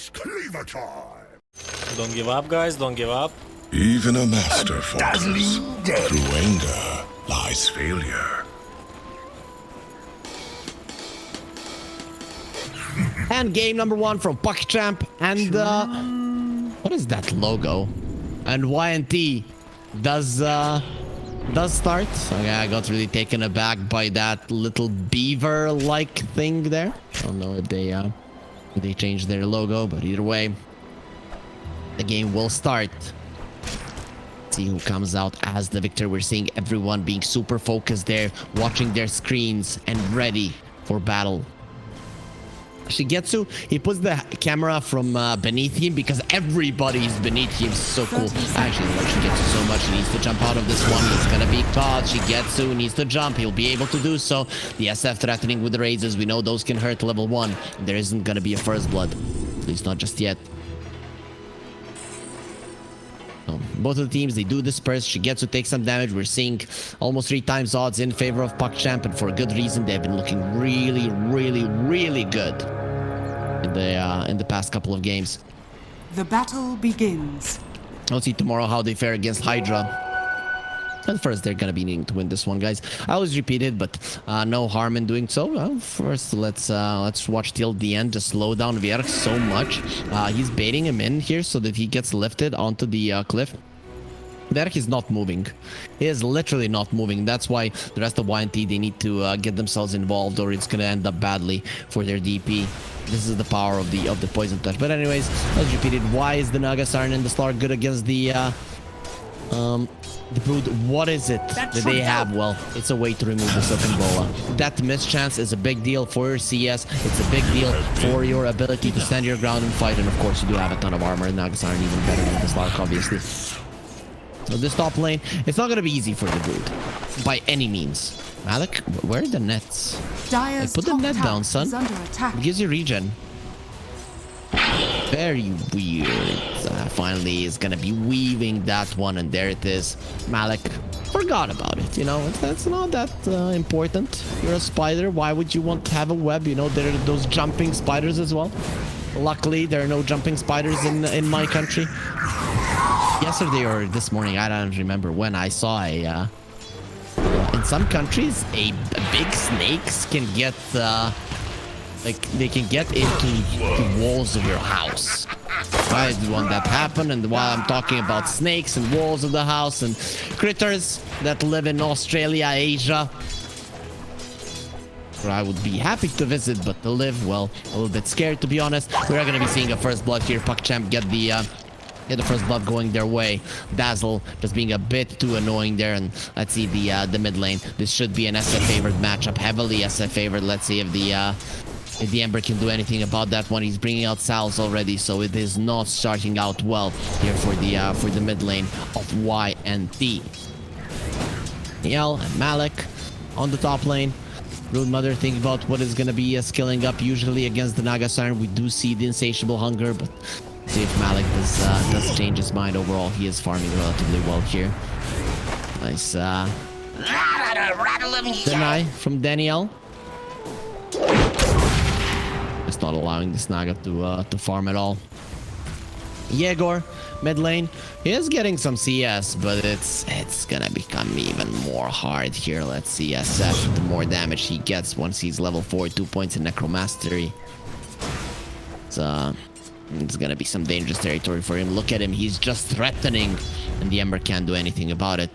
It's cleaver time. Don't give up, guys. Don't give up. Even a master falls. Through anger lies failure. And game number 1 from Puckchamp. And what is that logo? And YNT does start. Okay, I got really taken aback by that little beaver-like thing there. I don't know if they changed their logo, but either way, the game will start. See who comes out as the victor. We're seeing everyone being super focused there, watching their screens and ready for battle. Shigetsu, he puts the camera from beneath him because everybody's beneath him. So cool. I actually like Shigetsu so much. He needs to jump out of this one. He's gonna be caught. Shigetsu needs to jump. He'll be able to do so. The SF threatening with the raises. We know those can hurt level 1. There isn't gonna be a first blood. At least not just yet. Both of the teams, they do disperse. Shigetsu takes some damage. We're seeing almost 3 times odds in favor of Puckchamp, and for a good reason. They've been looking really, really, really good in the past couple of games. The battle begins. I'll see tomorrow how they fare against Hydra. But first, they're gonna be needing to win this one, guys. I always repeat it, but no harm in doing so. First, let's watch till the end. Just slow down Vierk so much. He's baiting him in here so that he gets lifted onto the cliff. Vierk is not moving. He is literally not moving. That's why the rest of YNT, they need to get themselves involved, or it's gonna end up badly for their DP. This is the power of the poison touch. But anyways, as repeated, why is the Nagasarn and the Slark good against the Brood? What is it that they have? Well, it's a way to remove the Silken Bola. That mischance is a big deal for your CS. It's a big deal for your ability to stand your ground and fight. And of course, you do have a ton of armor. Nagasarn even better than the Slark, obviously. So this top lane, it's not gonna be easy for the Brood by any means. Malik, where are the nets? Like, put the net down, son. It gives you regen. Very weird. Finally, is gonna be weaving that one, and there it is. Malik forgot about it. You know, that's not that important. You're a spider. Why would you want to have a web? You know, there are those jumping spiders as well. Luckily, there are no jumping spiders in my country. Yesterday or this morning, I don't remember when, I saw in some countries, a big snakes can get like they can get into the walls of your house. Right, when that happened, and while I'm talking about snakes and walls of the house and critters that live in Australia, Asia, where I would be happy to visit, but to live, well, a little bit scared, to be honest. We are going to be seeing a first blood here. Puckchamp get the first blood going their way. Dazzle just being a bit too annoying there, and let's see the mid lane. This should be an SF favored matchup, heavily SF favored. Let's see if the Ember can do anything about that one. He's bringing out Sal's already, so it is not starting out well here for the mid lane of YNT. Danial and Malik on the top lane. Rude Mother thinking about what is going to be skilling up. Usually against the Nagasarn, we do see the Insatiable Hunger, but see if Malik does change his mind. Overall, he is farming relatively well here. Nice deny from Danial. It's not allowing this Naga to farm at all. Egor, mid lane, he is getting some CS, but it's gonna become even more hard here. Let's see SF, the more damage he gets once he's level 4, 2 points in Necromastery. It's gonna be some dangerous territory for him. Look at him, he's just threatening, and the Ember can't do anything about it.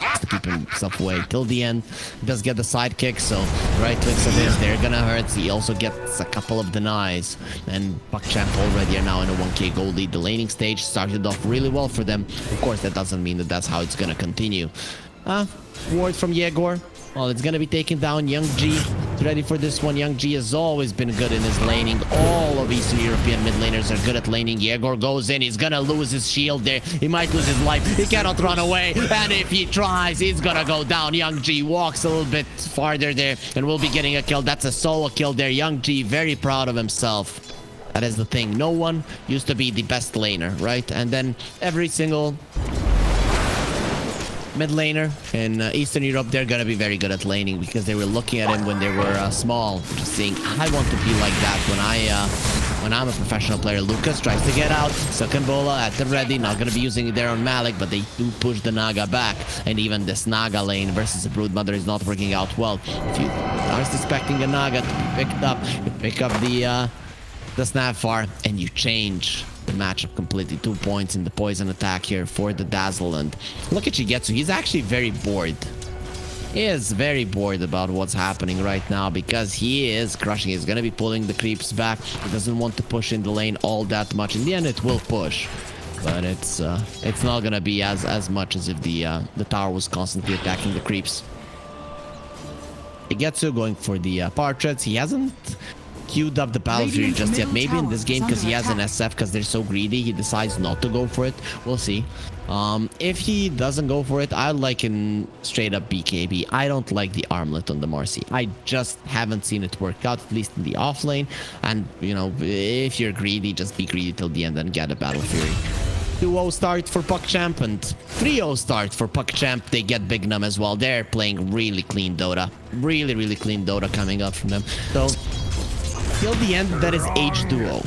Has to keep himself away till the end. He does get the sidekick, so right clicks of his, they're gonna hurt. He also gets a couple of denies, and Puckchamp already are now in a 1k gold lead. The laning stage started off really well for them. Of course, that doesn't mean that that's how it's gonna continue. Ward from Egor. Well, it's gonna be taken down. Young G ready for this one. Young G has always been good in his laning. All of Eastern European mid laners are good at laning. Egor goes in. He's gonna lose his shield there. He might lose his life. He cannot run away. And if he tries, he's gonna go down. Young G walks a little bit farther there and will be getting a kill. That's a solo kill there. Young G very proud of himself. That is the thing. No one used to be the best laner, right? And then every single mid laner in Eastern Europe, they're gonna be very good at laning because they were looking at him when they were small, just saying, I want to be like that when when I'm a professional player. Lukas tries to get out. Bola at the ready. Not going to be using it there on Malik, but they do push the Naga back. And even this Naga lane versus the Broodmother is not working out well. If you are expecting a Naga to be picked up, you pick up the Snapfar and you change the matchup completely. 2 points in the poison attack here for the Dazzle. And look at Shigetsu. He's actually very bored. He is very bored about what's happening right now because he is crushing. He's going to be pulling the creeps back. He doesn't want to push in the lane all that much. In the end, it will push, but it's not going to be as much as if the tower was constantly attacking the creeps. Shigetsu going for the portraits. He hasn't queued up the Battle Fury just yet. Maybe in this game, because he has an SF, because they're so greedy, he decides not to go for it. We'll see. If he doesn't go for it, I like him straight up BKB. I don't like the armlet on the Marcy. I just haven't seen it work out, at least in the off lane. And, you know, if you're greedy, just be greedy till the end and get a Battle Fury. 2-0 start for Puckchamp and 3-0 start for Puckchamp. They get Bignum as well. They're playing really clean Dota. Really, really clean Dota coming up from them. So, till the end, that is H2O.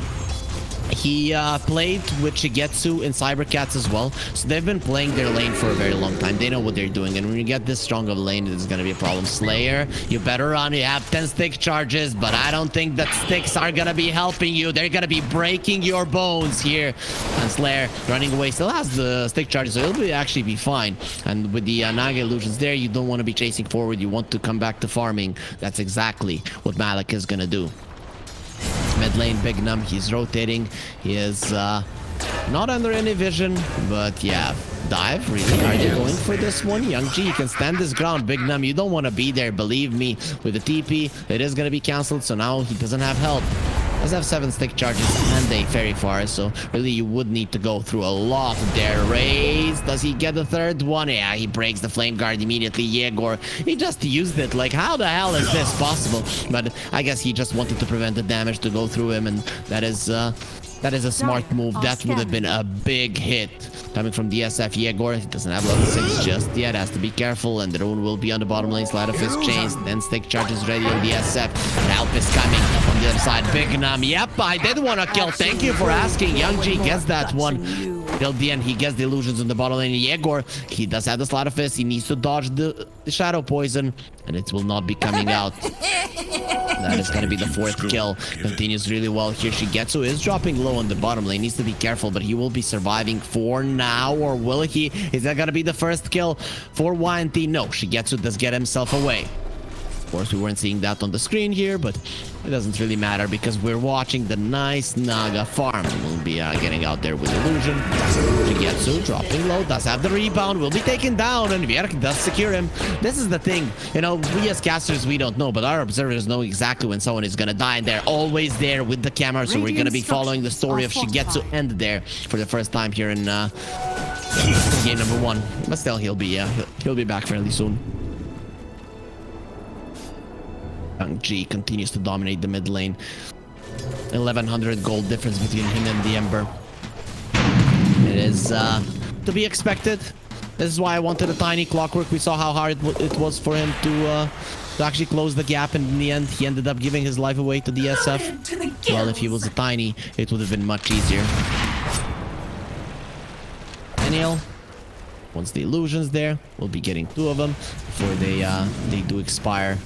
He played with Shigetsu and Cybercats as well. So they've been playing their lane for a very long time. They know what they're doing. And when you get this strong of a lane, it's going to be a problem. Slayer, you better run. You have 10 stick charges, but I don't think that sticks are going to be helping you. They're going to be breaking your bones here. And Slayer running away still has the stick charges, so it'll actually be fine. And with the Naga illusions there, you don't want to be chasing forward. You want to come back to farming. That's exactly what Malik is going to do. Mid lane Bignum, he's rotating. He is not under any vision, but yeah, dive. Really, are they going for this one? Young G, you can stand this ground. Bignum, you don't want to be there, believe me. With the TP, it is going to be cancelled, so now he doesn't have help. Does have 7 stick charges and they very far, so really you would need to go through a lot there. Raise, does he get the third one? Yeah, he breaks the flame guard immediately. Egor, he just used it. Like, how the hell is this possible? But I guess he just wanted to prevent the damage to go through him, and that is a smart move. That would have been a big hit coming from the SF. Egor, he doesn't have level 6 just yet, has to be careful, and the rune will be on the bottom lane. Slide of his chains, then stick charges ready on the SF. Help is coming from the other side. Bignum, yep, I did want to kill. Thank you for asking. Young G gets that one. Till the end, he gets the illusions on the bottom lane. Egor, he does have the Slide of Fist. He needs to dodge the Shadow Poison, and it will not be coming out. That is going to be the 4th kill. Continues really well here. Shigetsu is dropping low on the bottom lane. Needs to be careful, but he will be surviving for now. Or will he? Is that going to be the first kill for YNT? No, Shigetsu does get himself away. Of course, we weren't seeing that on the screen here, but it doesn't really matter because we're watching the nice Naga farm. We'll be getting out there with illusion. Shigetsu dropping low, does have the rebound, will be taken down, and Vierk does secure him. This is the thing, you know, we as casters, we don't know, but our observers know exactly when someone is gonna die, and they're always there with the camera, so we're gonna be following the story of Shigetsu end there for the first time here in game number 1. But still, he'll be back fairly soon. G continues to dominate the mid lane. 1100 gold difference between him and the Ember. It is to be expected. This is why I wanted a tiny clockwork. We saw how hard it was for him to actually close the gap, and in the end he ended up giving his life away to the SF. Well, if he was a tiny, it would have been much easier. Danial, once the illusions there, we'll be getting 2 of them before they do expire.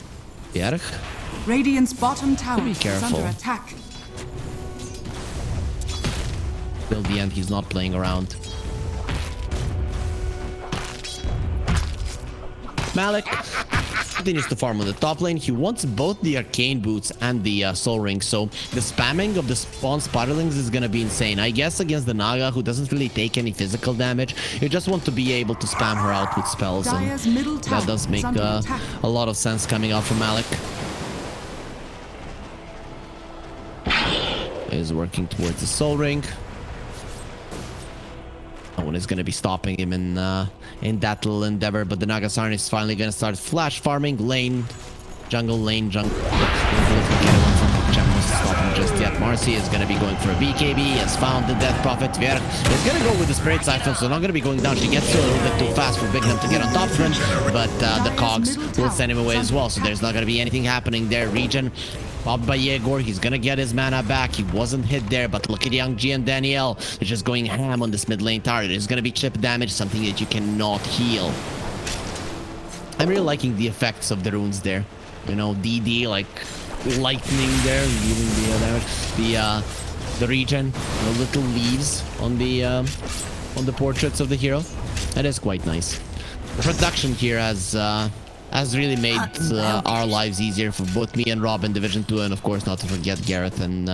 Radiant's bottom tower be is careful. under attack. Till the end, he's not playing around. Malik continues to farm on the top lane. He wants both the arcane boots and the soul ring, so the spamming of the spawn spiralings is gonna be insane. I guess against the Naga, who doesn't really take any physical damage, you just want to be able to spam her out with spells, and that does make a lot of sense coming out from Malik. Is working towards the soul ring. No one is going to be stopping him in that little endeavor, but the Nagasarn is finally going to start flash farming lane, jungle. Just yet. Marcy is going to be going for a BKB. He has found the Death Prophet. Vierk is going to go with the Spirit Siphon, so not going to be going down. She gets a little bit too fast for Bignum to get on top of him, but the cogs will send him away as well, so there's not going to be anything happening there. Regen Popped by Egor. He's gonna get his mana back. He wasn't hit there, but look at Young G and Daniel. They're just going ham on this mid lane tower. There's gonna be chip damage, something that you cannot heal. I'm really liking the effects of the runes there. You know, DD, like lightning there, giving the damage. The regen, the little leaves on the portraits of the hero. That is quite nice. The production here has really made our lives easier for both me and Rob in Division 2, and of course not to forget Gareth and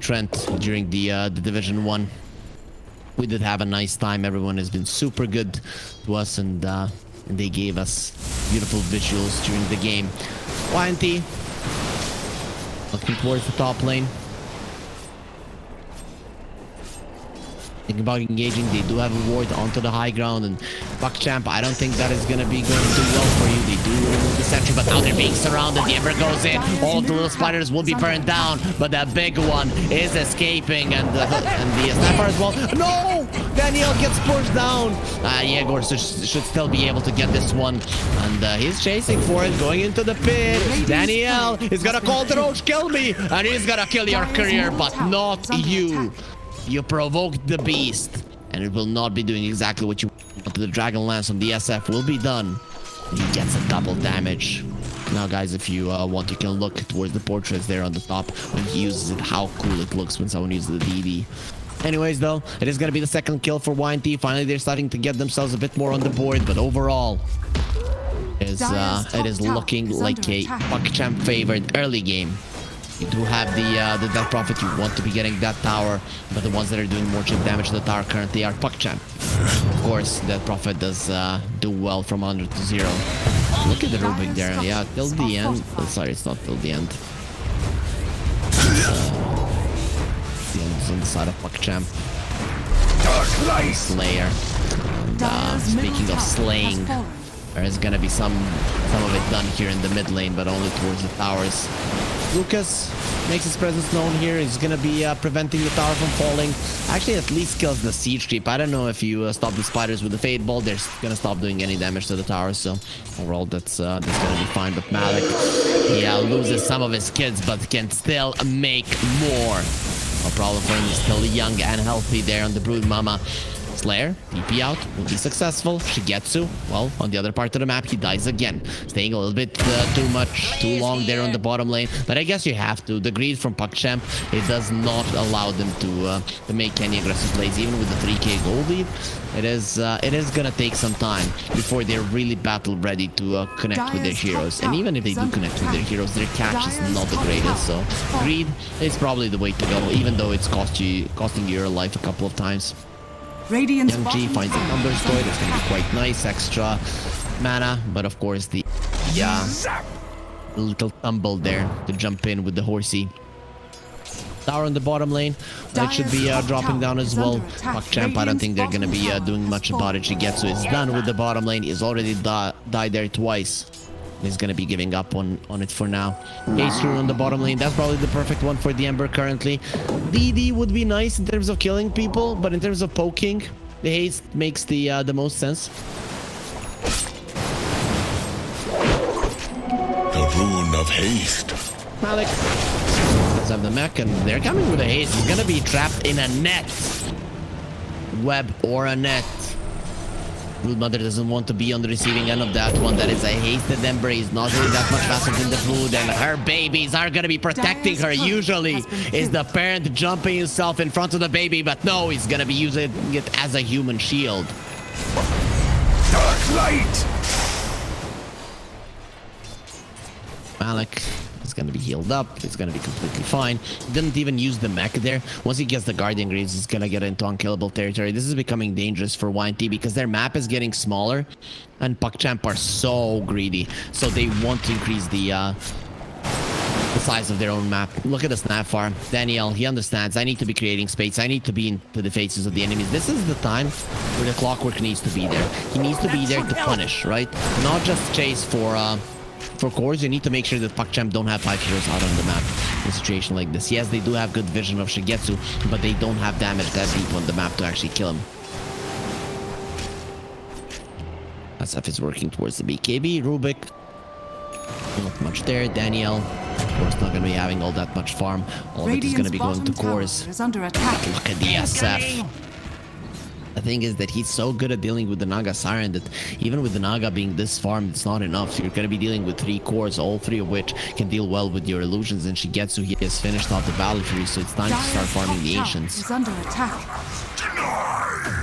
Trent during the Division 1. We did have a nice time. Everyone has been super good to us, and they gave us beautiful visuals during the game. YNT looking towards the top lane. Thinking about engaging. They do have a ward onto the high ground, and Puckchamp, I don't think that is going to be going too well for you. They do remove the sentry, but now they're being surrounded. The Ember goes in. All of the little spiders will be burned down, but that big one is escaping, and the sniper as well. No! Daniel gets pushed down. Egor should still be able to get this one, and he's chasing for it, going into the pit. Daniel is going to call the roach, kill me, and he's going to kill your career, but not you. You provoked the beast, and it will not be doing exactly what you want. The Dragon Lance on the SF will be done. He gets a double damage. Now, guys, if you want, you can look towards the portraits there on the top when he uses it, how cool it looks when someone uses the DD. Anyways, though, it is going to be the second kill for YNT. Finally, they're starting to get themselves a bit more on the board, but overall, it is looking like a Puckchamp favored early game. You do have the Death Prophet. You want to be getting that tower, but the ones that are doing more chip damage to the tower currently are Puckchamp. Of course, Death Prophet does do well from 100 to 0. Look at the Rubik there. Yeah, till the end. Oh, sorry, it's not till the end. The end is on the side of Puckchamp. Slayer. And speaking of slaying, there is gonna be some of it done here in the mid lane, but only towards the towers. Lukas makes his presence known here. He's gonna be preventing the tower from falling. Actually, at least kills the siege creep. I don't know if you stop the spiders with the Fade Ball, they're gonna stop doing any damage to the tower. So overall, that's gonna be fine. But Malik, loses some of his kids, but can still make more. No problem for him. He's still young and healthy there on the Brood Mama. Slayer, TP out, will be successful. Shigetsu, well, on the other part of the map, he dies again. Staying a little bit too long there on the bottom lane. But I guess you have to. The greed from Puckchamp, it does not allow them to make any aggressive plays, even with the 3k gold lead. It is gonna take some time before they're really battle ready to connect with their heroes. And even if they do connect with their heroes, their catch is not the greatest. So greed is probably the way to go, even though it's costing you your life a couple of times. Young G finds a numbers void. It's going to be quite nice. Extra mana. But of course, the little tumble there to jump in with the horsey. Tower on the bottom lane. It should be dropping down as well. Puckchamp, I don't think they're going to be doing much about it. Shigetsu is done with the bottom lane. He's already died there twice. He's going to be giving up on it for now. Ace rune on the bottom lane. That's probably the perfect one for the Ember currently. DD would be nice in terms of killing people, but in terms of poking, the haste makes the most sense. The rune of haste. Malik does have the mech, and they're coming with a haste. He's going to be trapped in a net. Web or a net. Brood Mother doesn't want to be on the receiving end of that one. That is a hasted Ember. He's not really that much faster than the Brood, and her babies are gonna be protecting her. Usually is the parent jumping himself in front of the baby, but no, he's gonna be using it as a human shield. Dark light. Malik is going to be healed up. It's going to be completely fine. Didn't even use the mech there. Once he gets the Guardian Greaves, he's going to get into unkillable territory. This is becoming dangerous for YNT because their map is getting smaller and Puckchamp are so greedy. So they want to increase the size of their own map. Look at the snap farm. Daniel, he understands. I need to be creating space. I need to be into the faces of the enemies. This is the time where the clockwork needs to be there. He needs to be there to punish, right? Not just chase for cores. You need to make sure that Puckchamp don't have 5 heroes out on the map in a situation like this. Yes, they do have good vision of Shigetsu, but they don't have damage that deep on the map to actually kill him. SF is working towards the BKB. Rubik, not much there. Daniel Of course, not gonna be having all that much farm. All of it is gonna be going to cores. Is under attack. Look at the SF. The thing is that he's so good at dealing with the Naga Siren that even with the Naga being this farm, it's not enough. So you're going to be dealing with 3 cores, all 3 of which can deal well with your illusions. And Shigetsu, he has finished off the battle tree, so it's time to start farming the Ancients. Is under attack.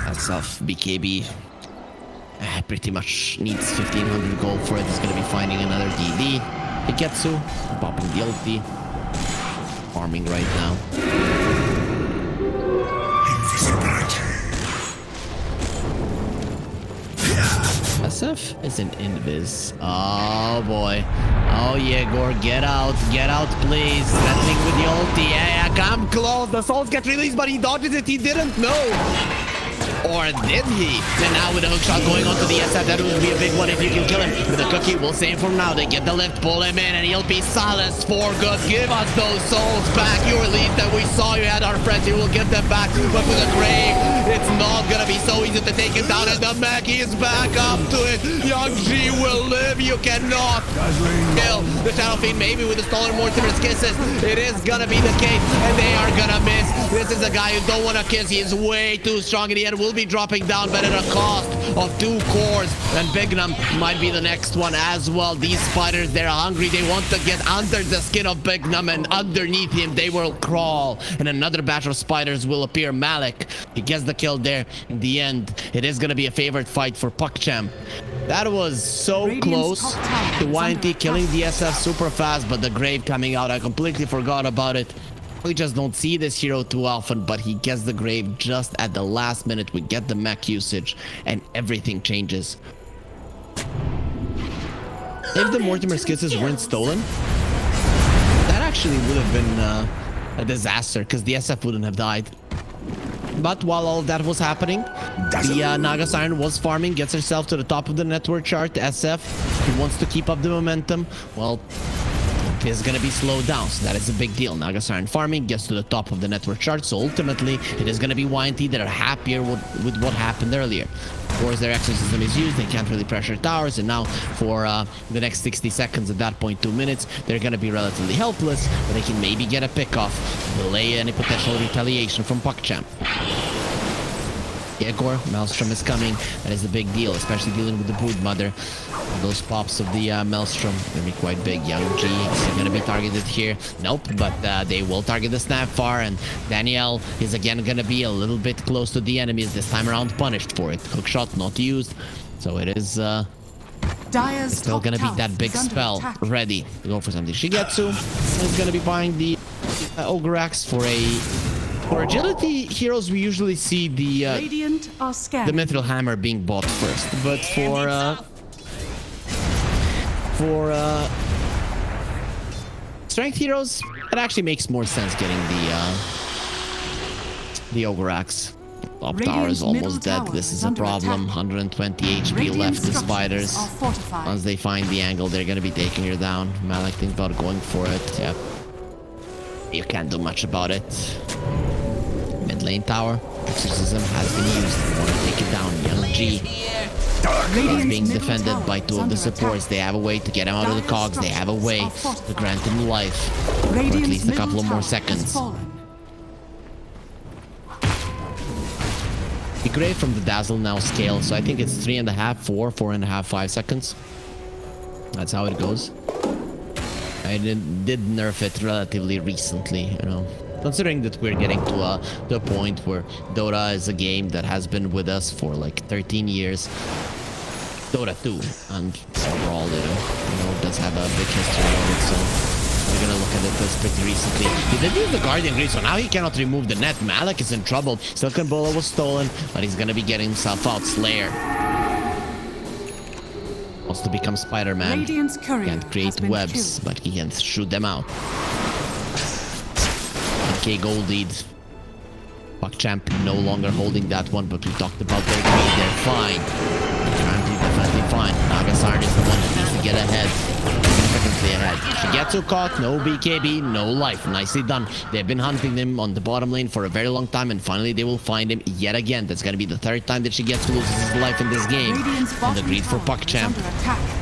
SF, BKB pretty much needs 1500 gold for it. He's going to be finding another DD. Shigetsu, popping the ulti. Farming right now. SF is an invis. Oh boy. Oh yeah, Egor, get out, please. Threatening with the ulti. Yeah, come close. The souls get released, but he dodges it. He didn't know. Or did he? And now with a hook shot going onto the SF, that would be a big one if you can kill him. With a cookie, we'll save from now. They get the lift, pull him in, and he'll be silenced for good. Give us those souls back. You released them. We saw you had our friends. You will get them back. But with a grave, it's not gonna be so easy to take him down. And the mech, he is back up to it. Young G will live. You cannot kill the Shadow Fiend. Maybe with the stolen Mortimer's kisses, it is gonna be the case, and they are gonna miss. This is a guy who don't want to kiss. He is way too strong in the end. Will be dropping down, but at a cost of 2 cores. And Bignum might be the next one as well. These spiders, they're hungry. They want to get under the skin of Bignum, and underneath him they will crawl. And another batch of spiders will appear. Malik, he gets the kill there. In the end, it is going to be a favorite fight for Puckchamp. That was so close to YNT killing the SF super fast, but the grave coming out, I completely forgot about it. We just don't see this hero too often, but he gets the grave just at the last minute. We get the mech usage, and everything changes. If the Mortimer's kisses weren't stolen, that actually would have been a disaster, because the SF wouldn't have died. But while all that was happening, the Naga Siren was farming, gets herself to the top of the network chart. The SF, he wants to keep up the momentum. Well, is going to be slowed down, so that is a big deal. Naga Siren farming gets to the top of the network chart, so ultimately it is going to be YNT that are happier with what happened earlier. Of course, their exorcism is used, they can't really pressure towers, and now for the next 60 seconds, at that point 2 minutes, they're going to be relatively helpless, but they can maybe get a pick off, delay any potential retaliation from Puckchamp. Egor, Maelstrom is coming. That is a big deal, especially dealing with the Broodmother. Those pops of the Maelstrom are going to be quite big. Young G is going to be targeted here. Nope, but they will target the Snapfire, and Danial is again going to be a little bit close to the enemies, this time around punished for it. Hookshot not used, so it is still going to be that big spell ready to go for something. Shigetsu is going to be buying the Ogre Axe for agility heroes. We usually see the Mithril Hammer being bought first, but for strength heroes, it actually makes more sense getting the Ogre Axe. Top tower is almost dead. This is a problem. 120 HP left to spiders. Once they find the angle, they're gonna be taking her down. Malik thinks about going for it. Yep. You can't do much about it. Mid lane tower, exorcism has been used. They want to take it down. Young G is being defended by 2 of the supports. They have a way to get him out of the cogs. They have a way to grant him life for at least a couple of more seconds. The grave from the Dazzle now scales, so I think it's 3.5, 4, 4.5, 5 seconds. That's how it goes. I did nerf it relatively recently, you know. Considering that we're getting to a point where Dota is a game that has been with us for like 13 years. Dota 2, and overall, you know, does have a big history of it, so we're gonna look at it as pretty recently. He did use the Guardian Grease, so now he cannot remove the net. Malik is in trouble. Silken Bola was stolen, but he's gonna be getting himself out. Slayer wants to become Spider-Man. Can't create webs, but he can shoot them out. A.K.A. gold lead. Puckchamp no longer holding that one, but we talked about their greed. They're fine. Currently definitely fine. Naga Siren is the one that needs to get ahead. Significantly ahead. Shigetsu caught, no BKB, no life. Nicely done. They've been hunting him on the bottom lane for a very long time, and finally they will find him yet again. That's going to be the 3rd time that Shigetsu loses his life in this game. And the greed for Puckchamp.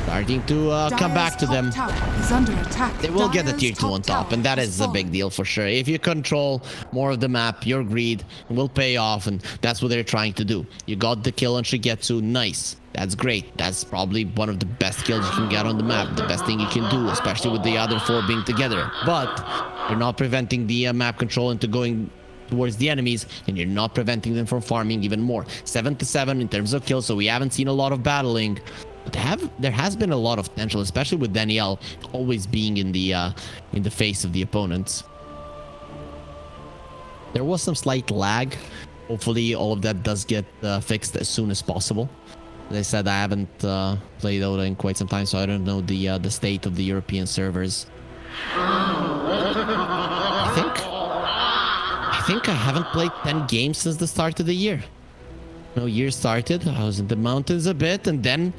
starting to come back to them. Is under attack. They will get the Dire's tier 2 on top, tower and that has is a big fallen. deal for sure. If you control more of the map, your greed will pay off, and that's what they're trying to do. You got the kill on Shigetsu, nice. That's great. That's probably one of the best kills you can get on the map. The best thing you can do, especially with the other 4 being together. But you're not preventing the map control into going towards the enemies, and you're not preventing them from farming even more. 7-7 in terms of kills, so we haven't seen a lot of battling. But there has been a lot of potential, especially with Danial always being in the face of the opponents. There was some slight lag. Hopefully all of that does get fixed as soon as possible. As I said, I haven't played Dota in quite some time, so I don't know the state of the European servers. I think I haven't played 10 games since the start of the year. No, year started, I was in the mountains a bit, and then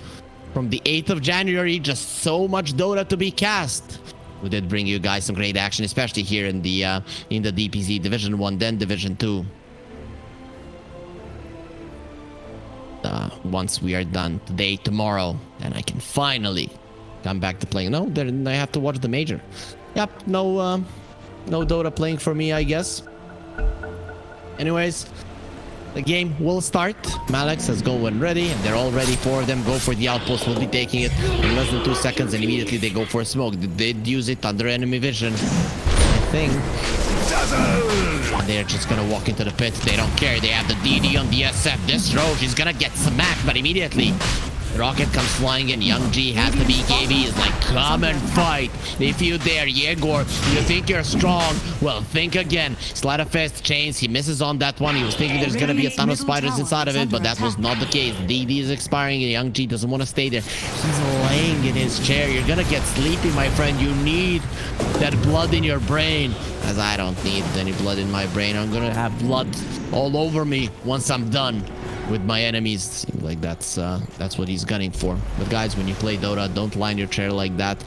from the 8th of January, just so much Dota to be cast. We did bring you guys some great action, especially here in the DPC Division 1, then Division 2. Once we are done today, tomorrow, then I can finally come back to playing. No, then I have to watch the major. Yep, no Dota playing for me, I guess. Anyways, the game will start. Malik says go when ready, and they're all ready for them. Go for the outpost. We'll be taking it in less than 2 seconds, and immediately they go for a smoke. They did use it under enemy vision, I think. And they're just gonna walk into the pit. They don't care. They have the DD on the SF. This Roche is gonna get smacked, but immediately the rocket comes flying in. Young G has the BKB. Is like, come and fight. If you dare, Egor, you think you're strong? Well, think again. Sleight of fist, chains. He misses on that one. He was thinking there's gonna be a ton of spiders inside of it, but that was not the case. DD is expiring, and Young G doesn't want to stay there. He's laying in his chair. You're gonna get sleepy, my friend. You need that blood in your brain. As I don't need any blood in my brain. I'm gonna have blood all over me once I'm done with my enemies. Seems like that's what he's gunning for. But guys, when you play Dota, don't line your chair like that.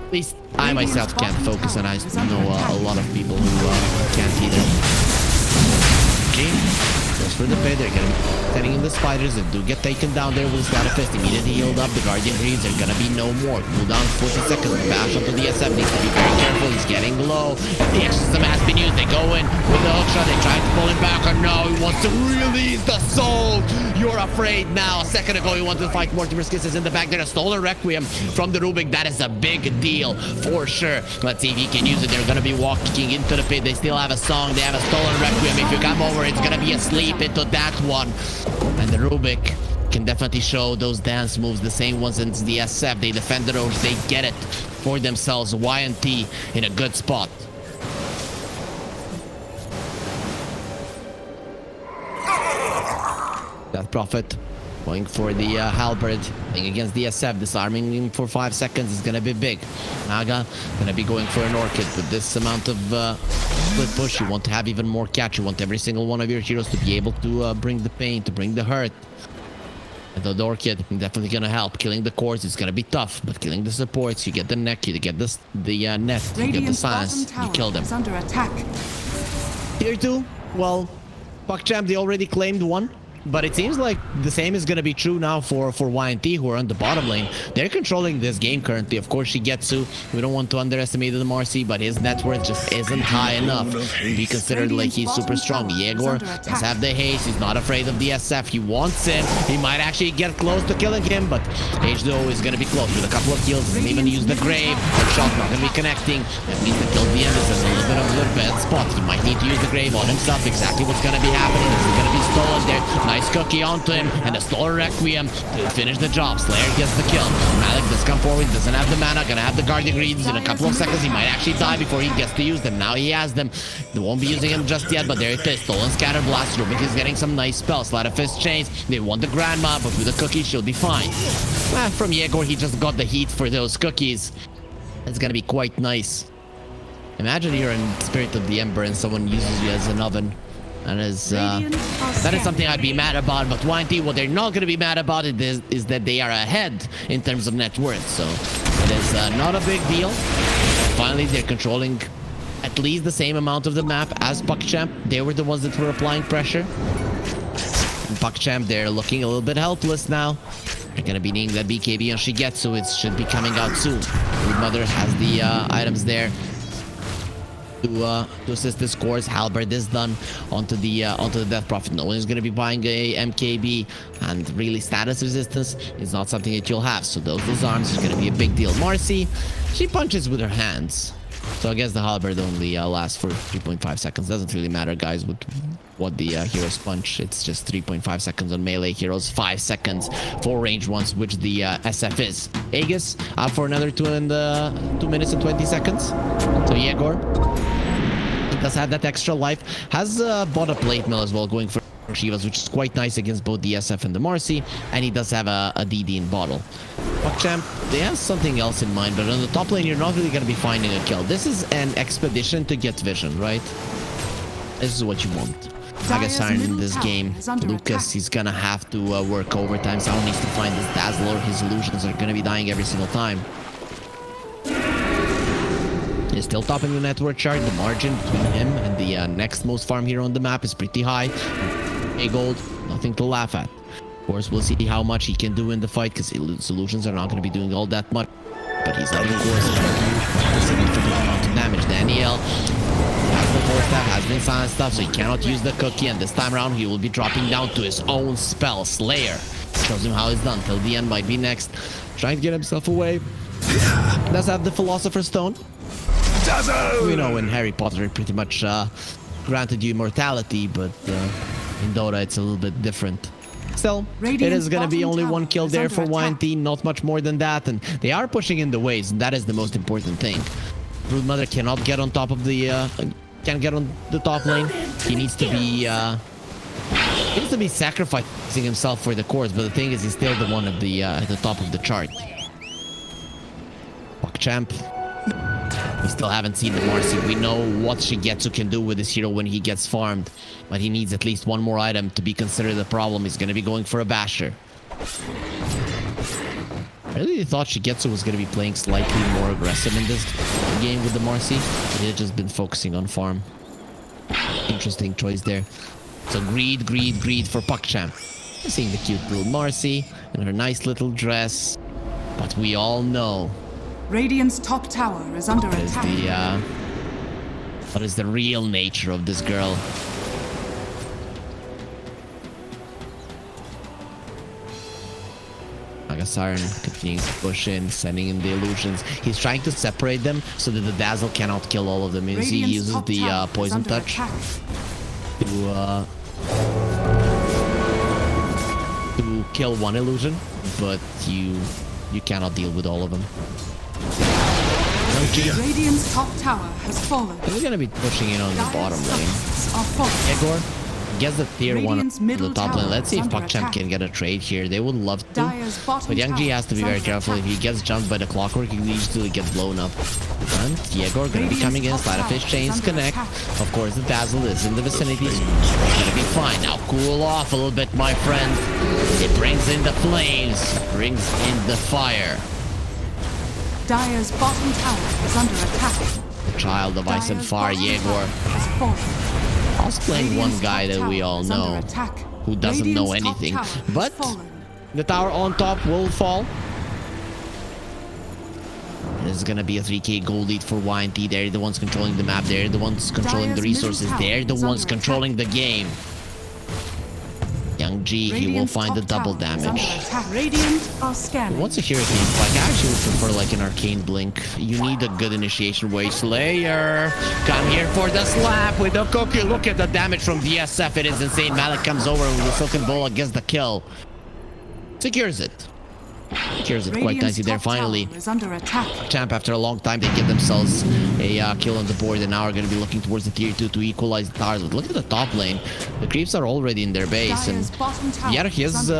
At least I myself can't focus, and I know a lot of people who can't either. G goes for the pit. They're gonna be setting in the spiders. They do get taken down there with Sleight of Fist. Immediately healed up. The Guardian Greens are gonna be no more. Cool down 40 seconds. Bash onto the SF. Needs to be very careful. He's getting low. The exorcism has been used. They go in with the hook shot. They try to pull him back. Or no, he wants to release the soul. You're afraid now. A second ago, he wanted to fight Mortimer's Kisses in the back. There's a stolen Requiem from the Rubik. That is a big deal for sure. Let's see if he can use it. They're gonna be walking into the pit. They still have a song. They have a stolen Requiem. If you come over, it's gonna be a sleep into that one. And the Rubik can definitely show those dance moves, the same ones as the SF. They defend the roads. They get it for themselves. YNT in a good spot. That Prophet going for the halberd, playing against the SF, disarming him for 5 seconds is gonna be big. Naga gonna be going for an Orchid. With this amount of split push, you want to have even more catch. You want every single one of your heroes to be able to bring the pain, to bring the hurt. And the Orchid definitely gonna help. Killing the cores is gonna be tough, but killing the supports, you get the neck, you get the net, you get the science, you kill them. Under attack. Tier 2, well, Puckchamp, they already claimed one. But it seems like the same is going to be true now for YNT, who are on the bottom lane. They're controlling this game currently. Of course, Shigetsu, we don't want to underestimate the Marcy, but his net worth just isn't high enough to be considered like he's super strong. Egor does have the haste. He's not afraid of the SF. He wants him. He might actually get close to killing him, but H2O is going to be close with a couple of kills. Doesn't even use the grave. The shot not going to be connecting. That means until the end, this is a little bit of a bad spot. He might need to use the grave on himself. Exactly what's going to be happening. This is going to be stolen there. Nice cookie onto him, and a stolen Requiem to finish the job. Slayer gets the kill. Malik does come forward, doesn't have the mana, gonna have the Guardian Greens. In a couple of seconds, he might actually die before he gets to use them. Now he has them. They won't be using him just yet, but there it is. Stolen Scatter Blast. Rubik is getting some nice spells. Sleight of Fist Chains. They want the Grandma, but with the cookie, she'll be fine. From Egor, he just got the heat for those cookies. It's gonna be quite nice. Imagine you're in Spirit of the Ember and someone uses you as an oven. That is something I'd be mad about, but YNT, what they're not going to be mad about is that they are ahead in terms of net worth, so it is not a big deal. Finally, they're controlling at least the same amount of the map as Puckchamp. They were the ones that were applying pressure. And Puckchamp, they're looking a little bit helpless now. They're gonna be needing that BKB on Shigetsu. It should be coming out soon. Mother has the items there to assist the scores. Halberd is done onto the Death Prophet. No one is gonna be buying a MKB, and really status resistance is not something that you'll have. So those arms is gonna be a big deal. Marcy, she punches with her hands. So I guess the halberd only lasts for 3.5 seconds. Doesn't really matter, guys, with what the heroes punch. It's just 3.5 seconds on melee heroes, 5 seconds for ranged ones, which the SF is. Aegis out for another 2 minutes and 20 seconds. So Egor, he does have that extra life. Has bought a plate mill as well, going for Shivas, which is quite nice against both the SF and the Marcy, and he does have a DD in bottle. Puckchamp, they have something else in mind, but on the top lane, you're not really going to be finding a kill. This is an expedition to get vision, right? This is what you want. Siren in this game. Lukas, he's going to have to work overtime. Someone needs to find this Dazzler. His illusions are going to be dying every single time. He's still topping the network chart. The margin between him and the next most farm hero on the map is pretty high. Gold, nothing to laugh at. Of course, we'll see how much he can do in the fight, because solutions are not going to be doing all that much. But he's letting course a significant amount of damage. Daniel has the full staff, has been silent stuff, so he cannot use the cookie, and this time around he will be dropping down to his own spell, Slayer. Shows him how it's done. Till the end might be next. Trying to get himself away. Does have the Philosopher's Stone. We know in Harry Potter it pretty much granted you immortality, but in Dota it's a little bit different. Still, it is going to be only one kill there for YNT, not much more than that, and they are pushing in the waves, and that is the most important thing. Broodmother cannot get on top of the can't get on the top lane. He needs to be sacrificing himself for the cores, but the thing is, he's still the one at the top of the chart. Puckchamp. We still haven't seen the Marcy. We know what Shigetsu can do with this hero when he gets farmed, but he needs at least one more item to be considered a problem. He's going to be going for a basher. I really thought Shigetsu was going to be playing slightly more aggressive in this game with the Marcy, but he had just been focusing on farm. Interesting choice there. So greed for Puckchamp. Seeing the cute little Marcy in her nice little dress, but we all know Radiant's top tower is under attack. What is the real nature of this girl? Siren continuing to push in, sending in the illusions. He's trying to separate them so that the Dazzle cannot kill all of them. He uses the poison touch to kill one illusion, but you cannot deal with all of them. Radiant's top tower has fallen. We're gonna be pushing in on the bottom lane. Egor gets the tier 1 on the top lane. Let's see if Puckchamp can get a trade here. They would love to, but Young G has to be very careful. If he gets jumped by the clockwork, he can easily get blown up. And Egor gonna be coming in. Slide of his chains connect. Of course, the Dazzle is in the vicinity. It's gonna be fine. Now cool off a little bit, my friend. It brings in the flames, brings in the fire. Dire's bottom tower is under attack. The child of ice and fire, Egor. I was playing one guy that we all know who doesn't know anything, but the tower on top will fall. This is gonna be a 3k gold lead for YNT. They're the ones controlling the map. They're the ones controlling the resources. They're the ones controlling the game. Young G, he will find the double damage. What's a hero team? Like, I actually would prefer like an arcane blink. You need a good initiation wave. Slayer, come here for the slap with the cookie. Look at the damage from the SF. It is insane. Malik comes over with the silken bowl, gets the kill. Secures it. Secures it quite nicely there. Finally, Champ, after a long time, they give themselves a kill on the board, and now are going to be looking towards the tier 2 to equalize the towers. But look at the top lane. The creeps are already in their base, and Yerk is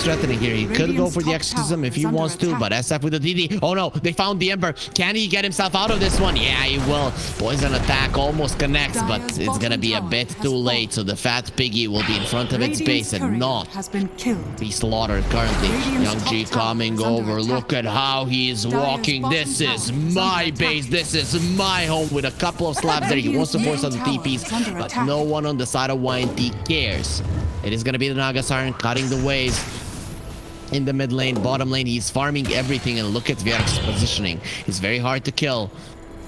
threatening here. He could go for the exorcism if he wants to, but SF with the DD. Oh no, they found the Ember. Can he get himself out of this one? Yeah, he will. Poison attack almost connects, but it's going to be a bit too late. So the fat piggy will be in front of its base and not be slaughtered currently. Young G coming over. Look at how he is walking. This is my base. This is my home, with a couple of slabs there. He wants to force on the TPs, but no one on the side of YNT cares. It is going to be the Naga Siren cutting the waves. in the mid lane, bottom lane. He's farming everything, and look at Vierk's positioning. He's very hard to kill.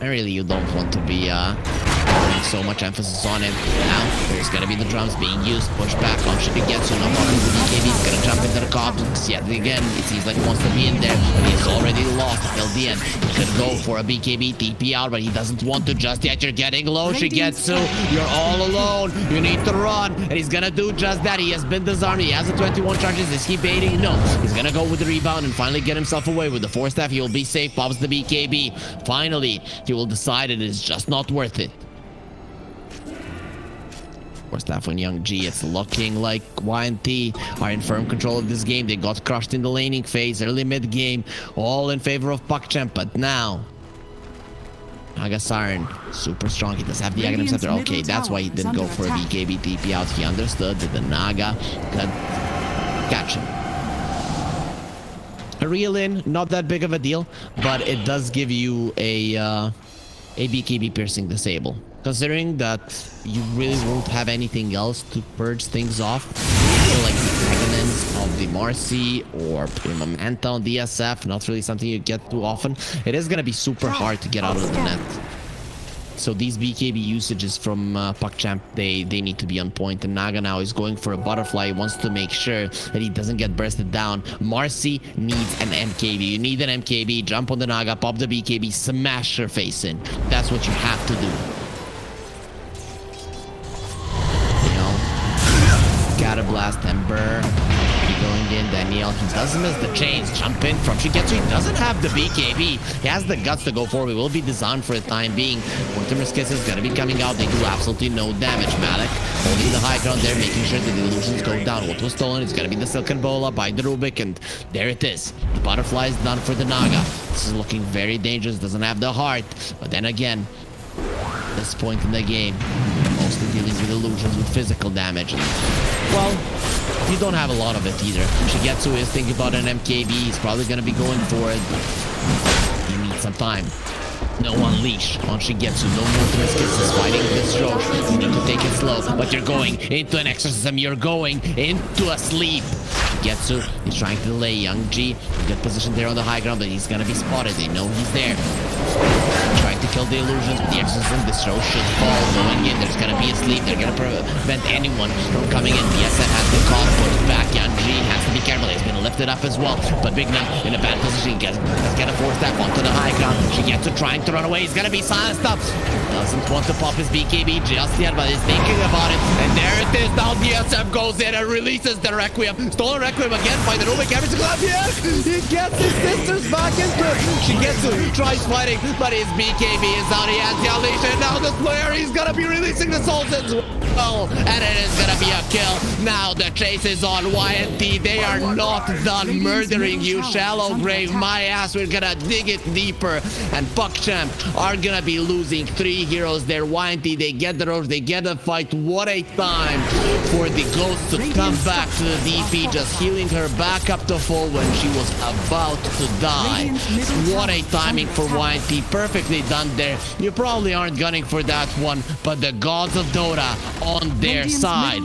And really, you don't want to be putting so much emphasis on him. Now, there's gonna be the drums being used. Push back on Shigetsu. No problem with BKB. He's gonna jump into the cops. Yet again, it seems like he wants to be in there, but he's already lost till the end. He could go for a BKB TP out, but he doesn't want to just yet. You're getting low, Shigetsu. You're all alone. You need to run, and he's gonna do just that. He has been disarmed. He has the 21 charges. Is he baiting? No. He's gonna go with the rebound and finally get himself away with the 4 staff. He will be safe. Pops the BKB. Finally, he will decide it is just not worth it. 4 staff on Young G. It's looking like YNT are in firm control of this game. They got crushed in the laning phase, early mid game, all in favor of Puckchamp. But now, Naga Siren, super strong. He does have the Aghanim Scepter. Okay, that's why he didn't go for a BKB TP out. He understood that the Naga could catch him. A reel in, not that big of a deal, but it does give you a BKB piercing disable. Considering that you really won't have anything else to purge things off, like the Aghanim's of the Marcy or Prima Manta on DSF, not really something you get too often. It is gonna be super hard to get out of the net. So these BKB usages from Puckchamp, they need to be on point. And Naga now is going for a butterfly. He wants to make sure that he doesn't get bursted down. Marcy needs an MKB. You need an MKB. Jump on the Naga, pop the BKB, smash her face in. That's what you have to do. You know, Scatterblast, Ember. Going in, Danial, he doesn't miss the chains. Jump in from Shigetsu. He doesn't have the BKB. He has the guts to go forward. He will be disarmed for the time being. Mortimer's Kiss is gonna be coming out. They do absolutely no damage. Malik holding the high ground there, making sure that the illusions go down. What was stolen is gonna be the Silken Bola by the Rubik, and there it is. The butterfly is done for the Naga. This is looking very dangerous. Doesn't have the heart, but then again, this point in the game, mostly dealing with illusions with physical damage. Well, you don't have a lot of it either. Shigetsu is thinking about an MKB. He's probably going to be going for it, but you need some time. No unleash on Shigetsu. No more Kisses fighting this Roche. You need to take it slow, but you're going into an exorcism. You're going into a sleep. Shigetsu is trying to delay Young G. Good position there on the high ground, but he's going to be spotted. They know he's there. Trying to kill the illusions with the exorcism. This Roche should fall. Going in, there's gonna be a sleep. They're gonna prevent anyone from coming in. DSF has been caught. Put it back. Young G has to be careful. He's been lifted up as well. But Bignum in a bad position. Let's get a 4 step onto the high ground. Shigetsu trying to run away. He's gonna be silenced up. Doesn't want to pop his BKB just yet, but he's thinking about it. And there it is. Now DSF goes in and releases the Requiem. Stolen Requiem again by the Rubik. Every single time. Yes! He gets his sisters back into it. Shigetsu tries fighting, but his BKB is out. He has the unleash, and now this player, he's gonna be releasing the souls as well, and it is gonna be a kill. Now the chase is on YNT. They are not done murdering you, Shallow Grave. My ass, we're gonna dig it deeper, and Puckchamp are gonna be losing 3 heroes there. YNT, they get the Roche, they get the fight. What a time for the Ghost to come back to the DP, just healing her back up to full when she was about to die. What a timing for YNT. Perfectly done there. You probably aren't gunning for that one, but the gods of Dota on their side.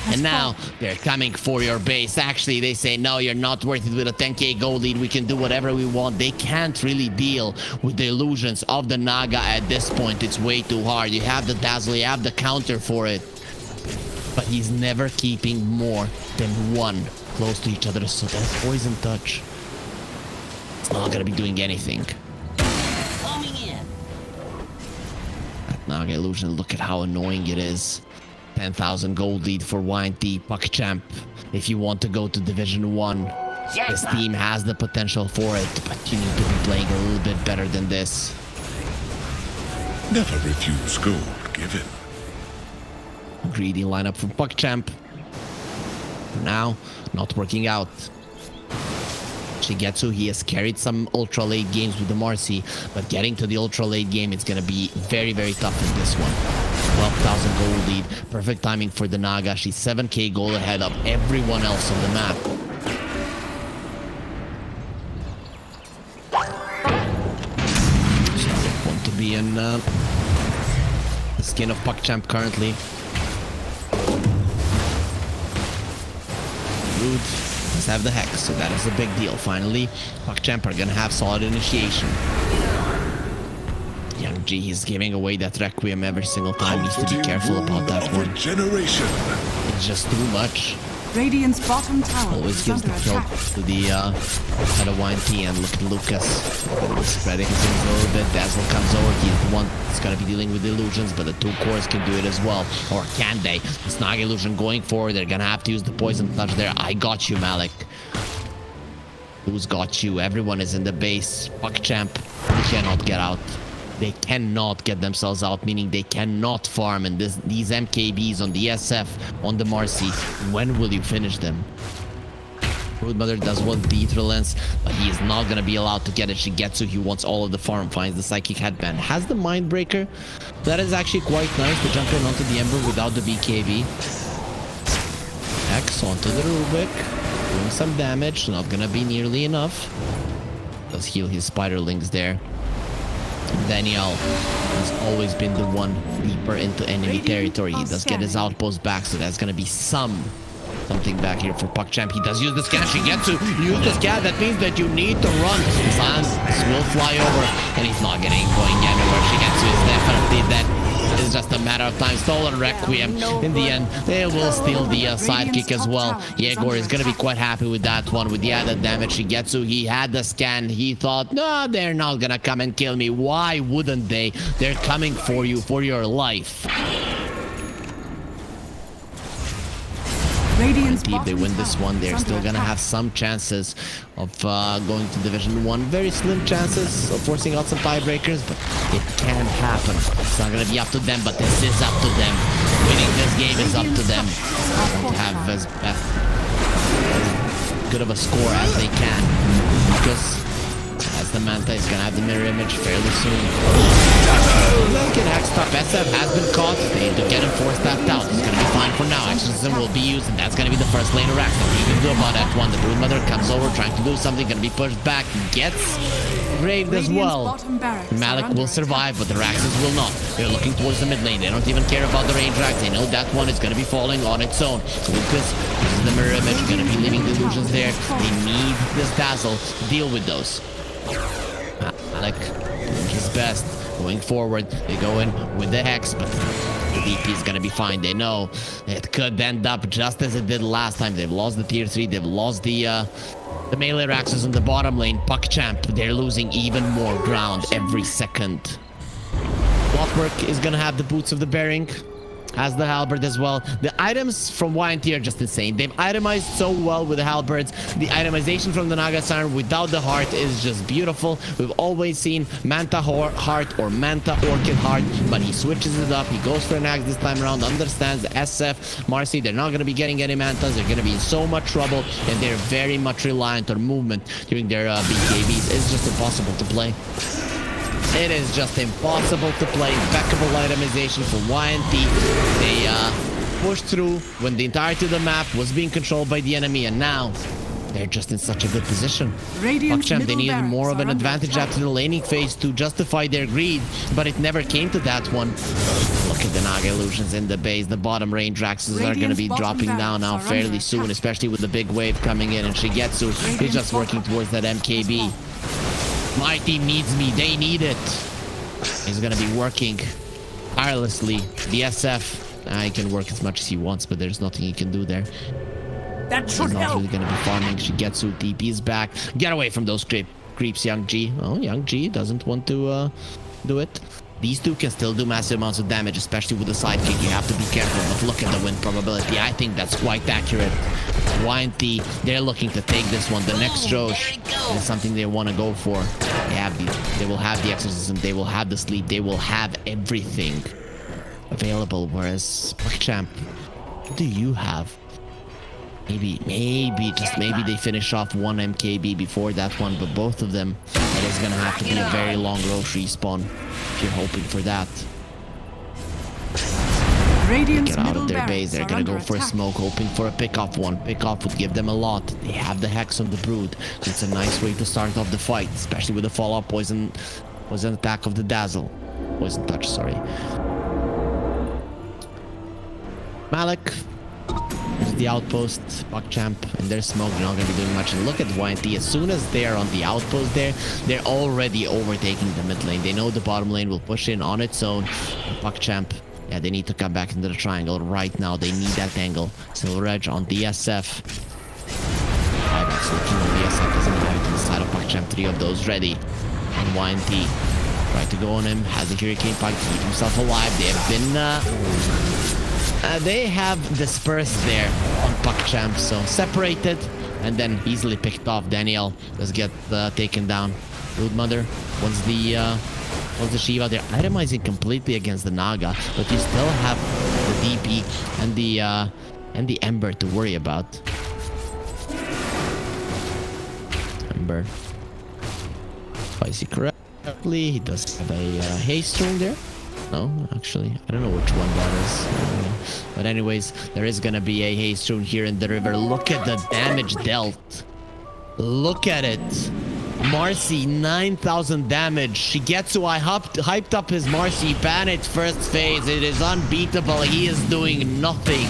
And now they're coming for your base. Actually, they say, no, you're not worth it with a 10k gold lead. We can do whatever we want. They can't really deal with the illusions of the Naga at this point. It's way too hard. You have the dazzle, you have the counter for it, but he's never keeping more than 1 close to each other. So that poison touch, it's not gonna be doing anything. Naga illusion, look at how annoying it is. 10,000 gold lead for YNT. Puckchamp, if you want to go to Division 1, this team has the potential for it, but you need to be playing a little bit better than this. Never refuse gold given. Greedy lineup from Puckchamp. For now, not working out. Shigetsu, he has carried some ultra late games with the Marcy, but getting to the ultra late game, it's gonna be very, very tough in this one. 12,000 gold lead, perfect timing for the Naga. She's 7k gold ahead of everyone else on the map. So, want to be in the skin of Puckchamp currently. Rude. Let's have the Hex, so that is a big deal. Finally, Puckchamp are gonna have solid initiation. Young G, he's giving away that Requiem every single time. Needs to be careful about that one. Generation. It's just too much. Radiant's bottom tower Always is gives under the kill attack. to the head of YNT, and look at Lukas. Spreading things a little bit. Dazzle comes over. He's the one that's gonna be dealing with illusions, but the two cores can do it as well. Or can they? The Snag illusion going forward. They're gonna have to use the poison touch there. I got you, Malik. Who's got you? Everyone is in the base. Puckchamp, they cannot get out. They cannot get themselves out, meaning they cannot farm. And these MKBs on the SF, on the Marcy, when will you finish them? Broodmother does want the Ethereal Lens, but he is not going to be allowed to get a Shigetsu. He wants all of the farm, finds the Psychic Headband, has the Mindbreaker. That is actually quite nice to jump in onto the Ember without the BKB. X onto the Rubik, doing some damage, not going to be nearly enough. Does heal his Spiderlings there. Danial has always been the one deeper into enemy territory. He does get his outpost back, so that's going to be something back here for Puckchamp. He does use the scan. Shigetsu, use the scan. That means that you need to run. Sans will fly over, and he's not going anywhere. Shigetsu is definitely dead. It's just a matter of time. Stolen Requiem. In the end, they will steal the sidekick as well. Egor is going to be quite happy with that one. With the added damage, Shigetsu, he had the scan. He thought, no, they're not going to come and kill me. Why wouldn't they? They're coming for you, for your life. If they win this one, they're still gonna have some chances of going to Division 1. Very slim chances of forcing out some tiebreakers, but it can happen. It's not gonna be up to them, but this is up to them. Winning this game is up to them. They don't have as good of a score as they can, because as the Manta is gonna have the mirror image fairly soon. MechaniX top SF has been caught. They need to get him forced tapped out. He's gonna be fine for now. Exorcism will be used, and that's gonna be the first lane of racks. What you can do about that one? The Broodmother comes over, trying to do something, gonna be pushed back. Gets graved as well. Malik will survive, but the Raxes will not. They're looking towards the mid lane. They don't even care about the range racks. They know that one is gonna be falling on its own. So Lukas uses the mirror image, gonna be leaving the illusions there. They need this Dazzle to deal with those. Malik doing his best. Going forward, they go in with the Hex, but the DP is gonna be fine. They know it could end up just as it did last time. They've lost the tier 3, they've lost the melee Raxes in the bottom lane. Puckchamp, they're losing even more ground every second. Blockwork is gonna have the Boots of the Bearing. Has the halberd as well. The items from YNT are just insane. They've itemized so well with the halberds. The itemization from the Naga Siren without the heart is just beautiful. We've always seen Manta Heart or Manta Orchid Heart, but he switches it up. He goes for an axe this time around, understands the SF, Marcy, they're not going to be getting any Mantas. They're going to be in so much trouble, and they're very much reliant on movement during their BKBs. It's just impossible to play. It is just impossible to play. Impeccable itemization for YNT. They pushed through when the entirety of the map was being controlled by the enemy, and now they're just in such a good position. Puckchamp, they needed more of an advantage after the laning phase to justify their greed, but it never came to that one. Look at the Naga illusions in the base. The bottom range Raxes are going to be dropping down now fairly soon, especially with the big wave coming in, and Shigetsu is just working towards that MKB. My team needs me. They need it. He's going to be working tirelessly. The SF, he can work as much as he wants, but there's nothing he can do there. That should He's not help. really going to be farming. Shigetsu, DP is back. Get away from those creeps, Young G. Oh, Young G doesn't want to do it. These two can still do massive amounts of damage, especially with the sidekick. You have to be careful, but look at the win probability. I think that's quite accurate. YNT, they're looking to take this one. The next Josh is something they want to go for. They will have the exorcism, they will have the sleep, they will have everything available. Whereas Puckchamp, what do you have? Maybe, just maybe they finish off one MKB before that one, but both of them, it is going to have to be a very long Roche respawn if you're hoping for that. Get out of their base, they're going to go for a smoke, hoping for a pick-off one. Pick-off would give them a lot. They have the Hex on the Brood, so it's a nice way to start off the fight, especially with the follow-up poison attack of the Dazzle. Poison touch, sorry. Malik. the outpost. Puckchamp and their smoke, they're not going to be doing much. And look at YNT. As soon as they're on the outpost there, they're already overtaking the mid lane. They know the bottom lane will push in on its own. Puckchamp, yeah, they need to come back into the triangle right now. They need that angle. Silver Edge on DSF. Ivax looking on DSF. Doesn't have to the side of Puckchamp. 3 of those ready. And YNT try to go on him. Has a Hurricane Pike to keep himself alive. They have been... they have dispersed there on Puckchamp. So separated and then easily picked off. Danial does get taken down. Broodmother wants the Shiva. They're itemizing completely against the Naga, but you still have the DP and the Ember to worry about. Ember, if I see correctly, he does have a haste rune there. No, actually, I don't know which one that is. But anyways, there is gonna be a haste rune here in the river. Look at the damage dealt. Look at it. Marcy, 9,000 damage. Shigetsu, I hyped up his Marcy ban its first phase. It is unbeatable. He is doing nothing.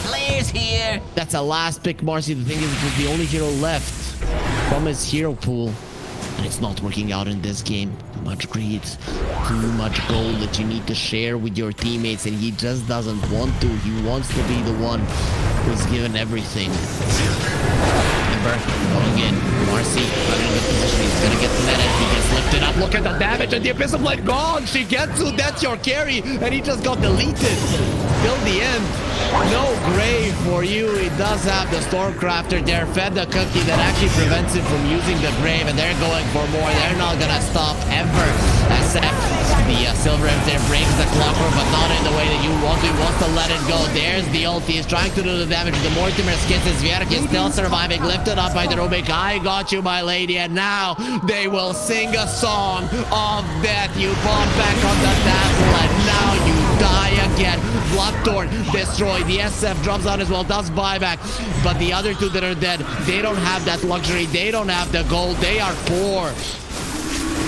Players here. That's a last pick Marcy. The thing is, it was the only hero left from his hero pool. And it's not working out in this game. Too much greed, too much gold that you need to share with your teammates, and he just doesn't want to. He wants to be the one who's given everything. Ember going in. Marcy not in a good position. He's gonna get the medic. He gets lifted up. Look at the damage, and the Abyss of Light gone. Shigetsu, that's your carry, and he just got deleted till the end. No grave for you. He does have the Stormcrafter there, fed the cookie that actually prevents him from using the grave, and they're going for more. They're not gonna stop ever. Except the Silver Edge there breaks the clockwork, but not in the way that you want to. He wants to let it go. There's the ulti. He's trying to do the damage. The Mortimer skits his Vierk is still surviving, lifted up by the Rubik. I got you, my lady, and now they will sing a song of death. You bought back on the Dazzle, and now you die again. Bloodthorn destroyed. The SF drops out as well, does buyback, but the other two that are dead, they don't have that luxury. They don't have the gold. They are poor.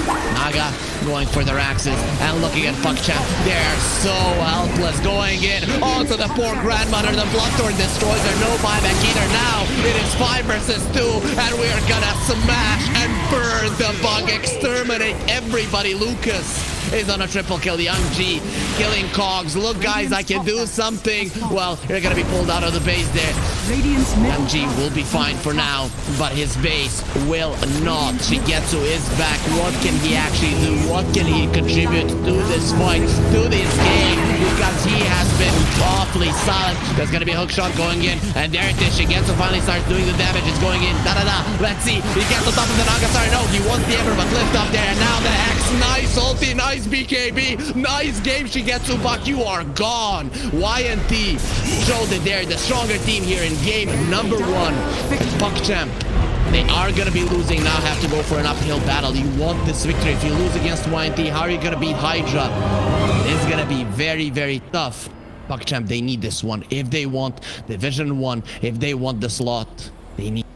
Naga going for their axes and looking at Puckchamp. They're so helpless. Going in onto the poor grandmother. The Bloodthorn destroys her. No buyback either. Now it is 5 versus 2, and we are gonna smash and burn the bug. Exterminate everybody. Lukas is on a triple kill. The Young G killing Cogs. Look, guys, I can do something. Well, you're gonna be pulled out of the base there. Young G will be fine for now, but his base will not. Shigetsu is back. What can he actually do? What can he contribute to this fight, to this game? Because he has been awfully solid. There's gonna be a hook shot going in, and there it is. Shigetsu finally starts doing the damage. It's going in. Da-da-da. Let's see. He gets on top of the Naga. Sorry, no, he wants the Ember, but lift up there. And now the Hex. Nice ulti. Nice BKB. Nice game, Shigetsu, but you are gone. YNT showed it there. The stronger team here in game number 1. Puckchamp. They are going to be losing now, have to go for an uphill battle. You want this victory. If you lose against YNT, how are you going to beat Hydra? It's going to be very, very tough. Puckchamp, they need this one. If they want Division 1, if they want the slot, they need